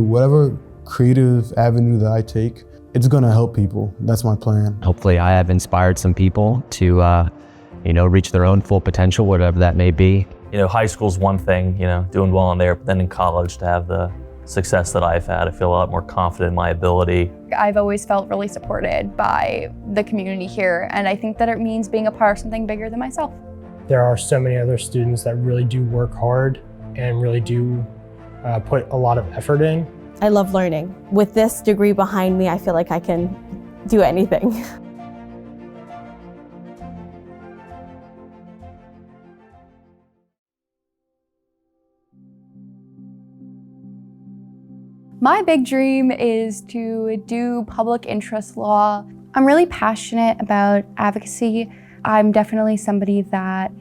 whatever creative avenue that I take, it's gonna help people. That's my plan. Hopefully I have inspired some people to reach their own full potential, whatever that may be. High school's one thing, doing well in there, but then in college to have the success that I've had, I feel a lot more confident in my ability. I've always felt really supported by the community here, and I think that it means being a part of something bigger than myself. There are so many other students that really do work hard and really do put a lot of effort in. I love learning. With this degree behind me, I feel like I can do anything. My big dream is to do public interest law. I'm really passionate about advocacy. I'm definitely somebody that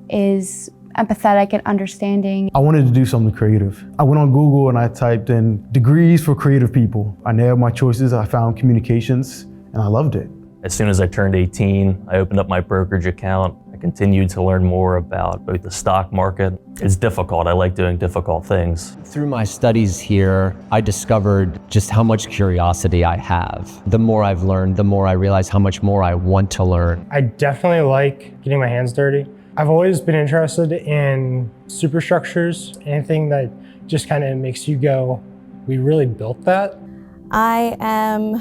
is empathetic and understanding. I wanted to do something creative. I went on Google and I typed in degrees for creative people. I narrowed my choices. I found communications and I loved it. As soon as I turned 18, I opened up my brokerage account. I continued to learn more about both the stock market. It's difficult. I like doing difficult things. Through my studies here, I discovered just how much curiosity I have. The more I've learned, the more I realize how much more I want to learn. I definitely like getting my hands dirty. I've always been interested in superstructures, anything that just kind of makes you go, we really built that. I am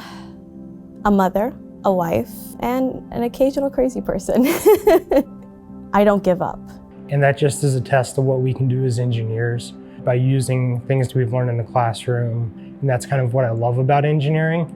a mother, a wife, and an occasional crazy person. I don't give up. And that just is a test of what we can do as engineers by using things that we've learned in the classroom. And that's kind of what I love about engineering.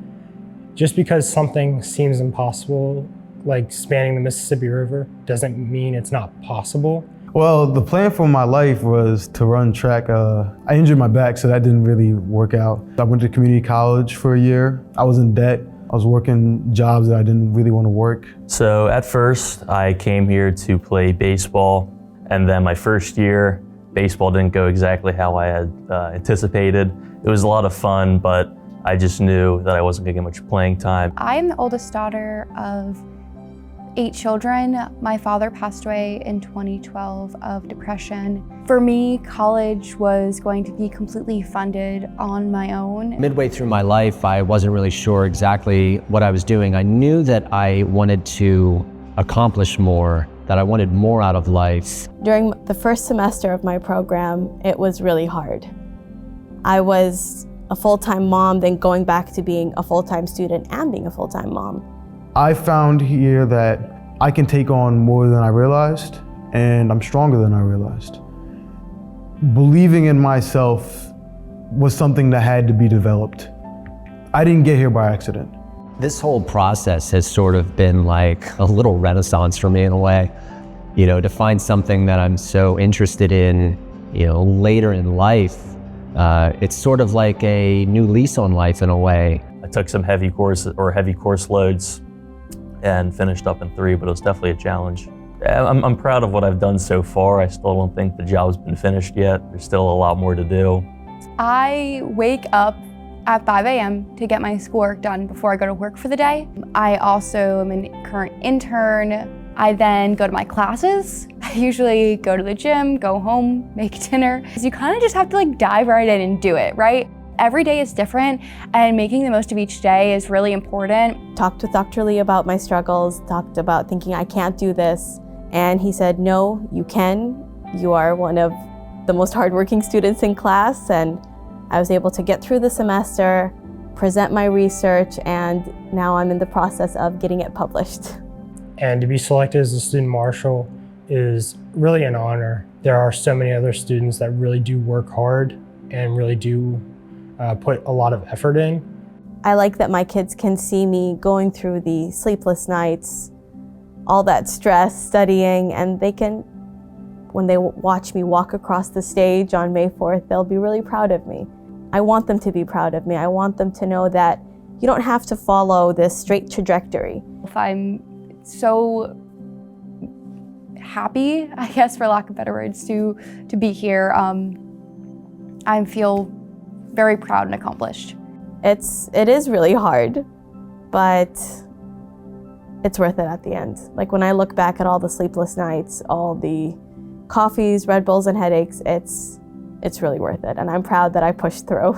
Just because something seems impossible, like spanning the Mississippi River, doesn't mean it's not possible. Well, the plan for my life was to run track. I injured my back, so that didn't really work out. I went to community college for a year. I was in debt. I was working jobs that I didn't really want to work. So at first, I came here to play baseball, and then my first year, baseball didn't go exactly how I had anticipated. It was a lot of fun, but I just knew that I wasn't gonna get much playing time. I'm the oldest daughter of 8 children. My father passed away in 2012 of depression. For me, college was going to be completely funded on my own. Midway through my life, I wasn't really sure exactly what I was doing. I knew that I wanted to accomplish more, that I wanted more out of life. During the first semester of my program, it was really hard. I was a full-time mom, then going back to being a full-time student and being a full-time mom. I found here that I can take on more than I realized, and I'm stronger than I realized. Believing in myself was something that had to be developed. I didn't get here by accident. This whole process has sort of been like a little renaissance for me in a way. To find something that I'm so interested in, later in life, it's sort of like a new lease on life in a way. I took some heavy course loads and finished up in 3, but it was definitely a challenge. I'm proud of what I've done so far. I still don't think the job's been finished yet. There's still a lot more to do. I wake up at 5 a.m. to get my schoolwork done before I go to work for the day. I also am a current intern. I then go to my classes. I usually go to the gym, go home, make dinner. So you kind of just have to dive right in and do it, right? Every day is different, and making the most of each day is really important. Talked with Dr. Lee about my struggles, talked about thinking I can't do this, and he said, no, you can. You are one of the most hardworking students in class, and I was able to get through the semester, present my research, and now I'm in the process of getting it published. And to be selected as a student marshal is really an honor. There are so many other students that really do work hard and really do put a lot of effort in. I like that my kids can see me going through the sleepless nights, all that stress studying, and they can, when they watch me walk across the stage on May 4th, they'll be really proud of me. I want them to be proud of me. I want them to know that you don't have to follow this straight trajectory. I'm so happy, I guess for lack of better words, to be here. I feel very proud and accomplished. It is really hard, but it's worth it at the end. When I look back at all the sleepless nights, all the coffees, Red Bulls, and headaches, it's really worth it, and I'm proud that I pushed through.